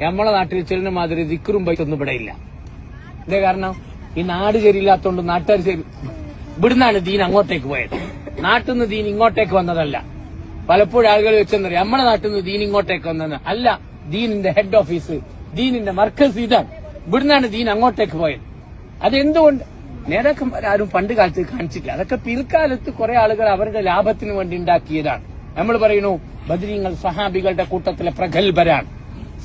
നമ്മളെ നാട്ടിൽ ചെല്ലുന്ന മാതിരി ദിക്റും ബൈത്തൊന്നും ഇവിടെ ഇല്ല. എന്തേ കാരണം? ഈ നാട് ശരിയില്ലാത്തോണ്ട് നാട്ടുകാർ ശരി. ഇവിടുന്നാണ് ദീൻ അങ്ങോട്ടേക്ക് പോയത്. നാട്ടിൽ നിന്ന് ദീൻ ഇങ്ങോട്ടേക്ക് വന്നതല്ല. പലപ്പോഴും ആളുകൾ വെച്ചെന്നറിയാം നമ്മുടെ നാട്ടിൽ നിന്ന് ദീൻ ഇങ്ങോട്ടേക്ക് വന്നത് അല്ല. ദീനിന്റെ ഹെഡ് ഓഫീസ്, ദീനിന്റെ മർക്കസ് ഇതാണ്. ഇവിടുന്നാണ് ദീൻ അങ്ങോട്ടേക്ക് പോയത്. അതെന്തുകൊണ്ട്? നേതാക്കന്മാർ ആരും പണ്ട് കാലത്ത് കാണിച്ചിട്ടില്ല. അതൊക്കെ പിൽക്കാലത്ത് കുറെ ആളുകൾ അവരുടെ ലാഭത്തിന് വേണ്ടി ഉണ്ടാക്കിയതാണ്. നമ്മൾ പറയുന്നു ബദരീങ്ങൾ സഹാബികളുടെ കൂട്ടത്തിലെ പ്രഗത്ഭരാണ്,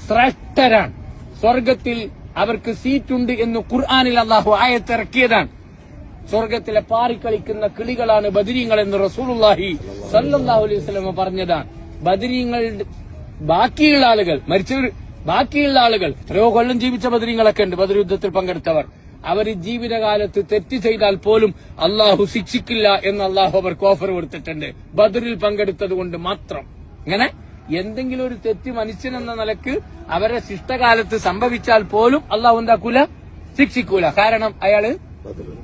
ശ്രേഷ്ഠരാണ്, സ്വർഗത്തിൽ അവർക്ക് സീറ്റുണ്ട് എന്ന് ഖുർആനിൽ അല്ലാഹു ആയത്തിറക്കിയതാണ്. സ്വർഗത്തിലെ പാറിക്കളിക്കുന്ന കിളികളാണ് ബദരീങ്ങൾ എന്ന് റസൂലുള്ളാഹി സ്വല്ലല്ലാഹു അലൈഹി വസല്ലം പറഞ്ഞതാണ്. ബദരീങ്ങൾ ബാക്കിയുള്ള ആളുകൾ, മരിച്ചവർ ബാക്കിയുള്ള ആളുകൾ, എത്രയോ കൊല്ലം ജീവിച്ച ബദരീങ്ങളൊക്കെ ഉണ്ട്. ബദർ യുദ്ധത്തിൽ പങ്കെടുത്തവർ, അവർ ജീവിതകാലത്ത് തെറ്റ് ചെയ്താൽ പോലും അള്ളാഹു ശിക്ഷിക്കില്ല എന്ന് അള്ളാഹു അവർക്ക് ഓഫർ കൊടുത്തിട്ടുണ്ട്, ബദറിൽ പങ്കെടുത്തത് കൊണ്ട് മാത്രം. ഇങ്ങനെ എന്തെങ്കിലും ഒരു തെറ്റ് മനുഷ്യനെന്ന നിലക്ക് അവരെ ശിഷ്ടകാലത്ത് സംഭവിച്ചാൽ പോലും അള്ളാഹു എന്താക്കൂല? ശിക്ഷിക്കൂല. കാരണം അയാള്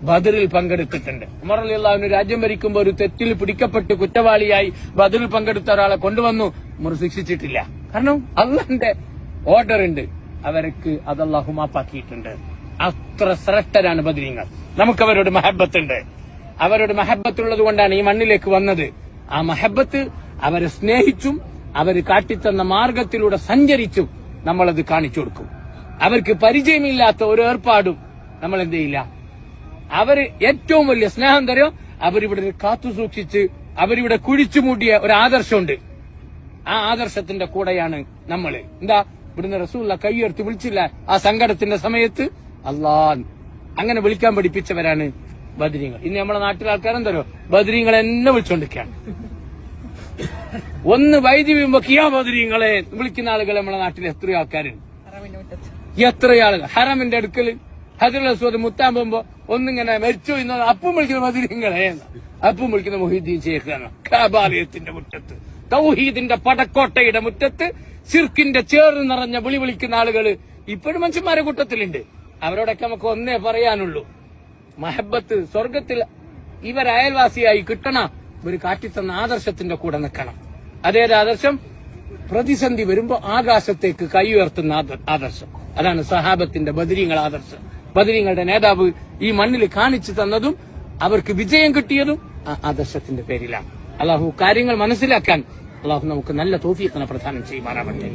ബദറിൽ പങ്കെടുത്തിട്ടുണ്ട്. ഉമർ റളിയല്ലാഹു രാജ്യം ഭരിക്കുമ്പോൾ ഒരു തെറ്റിൽ പിടിക്കപ്പെട്ട് കുറ്റവാളിയായി ബദറിൽ പങ്കെടുത്ത ഒരാളെ കൊണ്ടുവന്നു. ഉമർ ശിക്ഷിച്ചിട്ടില്ല. കാരണം അള്ളാന്റെ ഓർഡർ ഉണ്ട്. അവർക്ക് അത് അള്ളാഹു മാപ്പാക്കിയിട്ടുണ്ട്. അത്ര ശ്രേഷ്ഠരാണ് ബദരീങ്ങൾ. നമുക്ക് അവരോട് മഹബത്തുണ്ട്. അവരോട് മഹബത്തുള്ളത് കൊണ്ടാണ് ഈ മണ്ണിലേക്ക് വന്നത്. ആ മഹബത്ത് അവരെ സ്നേഹിച്ചും അവര് കാട്ടിത്തന്ന മാർഗത്തിലൂടെ സഞ്ചരിച്ചും നമ്മളത് കാണിച്ചു കൊടുക്കും. അവർക്ക് പരിചയമില്ലാത്ത ഒരു ഏർപ്പാടും നമ്മൾ എന്ത് ചെയ്യില്ല. അവര് ഏറ്റവും വലിയ സ്നേഹം തരും. അവരിവിടെ കാത്തു സൂക്ഷിച്ച് അവരിവിടെ കുഴിച്ചുമൂട്ടിയ ഒരു ആദർശമുണ്ട്. ആ ആദർശത്തിന്റെ കൂടെയാണ് നമ്മള്. എന്താ, ഇവിടുന്ന് റസൂലുള്ള കൈയുയർത്തി വിളിച്ചില്ല ആ സങ്കടത്തിന്റെ സമയത്ത്? അല്ലാഹ് അങ്ങനെ വിളിക്കാൻ പഠിപ്പിച്ചവരാണ് ബദരീങ്ങൾ. ഇന്ന് നമ്മളെ നാട്ടിലെ ആൾക്കാരെന്തരോ ബദരീങ്ങൾ എന്നെ വിളിച്ചോണ്ടിരിക്കുകയാണ്. ഒന്ന് വൈദ്യുതി വീഴുമ്പോ കിയാ ബദരീങ്ങളെ വിളിക്കുന്ന ആളുകൾ നമ്മളെ നാട്ടിൽ എത്രയോ ആൾക്കാരുണ്ട്. എത്രയോ ആളുകൾ ഹറമിന്റെ അടുക്കല് ഹജറുൽ അസ്വദ് മുത്താൻ പോകുമ്പോ ഒന്നിങ്ങനെ മരിച്ചു ഇന്ന് അപ്പം വിളിക്കുന്ന ബദരീങ്ങളെ, അപ്പം വിളിക്കുന്ന മുഹീദ്ദീൻ ശൈഖാണ്. കാബാലയത്തിന്റെ മുറ്റത്ത്, തൗഹീദിന്റെ പടക്കോട്ടയുടെ മുറ്റത്ത് ശിർക്കിന്റെ ചേർന്ന് നിറഞ്ഞ വിളി വിളിക്കുന്ന ആളുകൾ ഇപ്പോഴും മനുഷ്യന്മാരെ കൂട്ടത്തിലുണ്ട്. അവരോടൊക്കെ നമുക്ക് ഒന്നേ പറയാനുള്ളൂ, മഹബത്ത് സ്വർഗത്തിൽ ഇവർ അയൽവാസിയായി കിട്ടണം. ഇവർ കാട്ടിത്തന്ന ആദർശത്തിന്റെ കൂടെ നിൽക്കണം. അതേത് ആദർശം? പ്രതിസന്ധി വരുമ്പോ ആകാശത്തേക്ക് കൈ ഉയർത്തുന്ന ആദർശം. അതാണ് സഹാബത്തിന്റെ ബദരീങ്ങൾ ആദർശം. ബദരീങ്ങളുടെ നേതാവ് ഈ മണ്ണിൽ കാണിച്ചു തന്നതും അവർക്ക് വിജയം കിട്ടിയതും ആ ആദർശത്തിന്റെ പേരിലാണ്. അള്ളാഹു കാര്യങ്ങൾ മനസ്സിലാക്കാൻ അള്ളാഹു നമുക്ക് നല്ല തൗഫീഖിനെ പ്രദാനം ചെയ്യുമാറാവട്ടെ.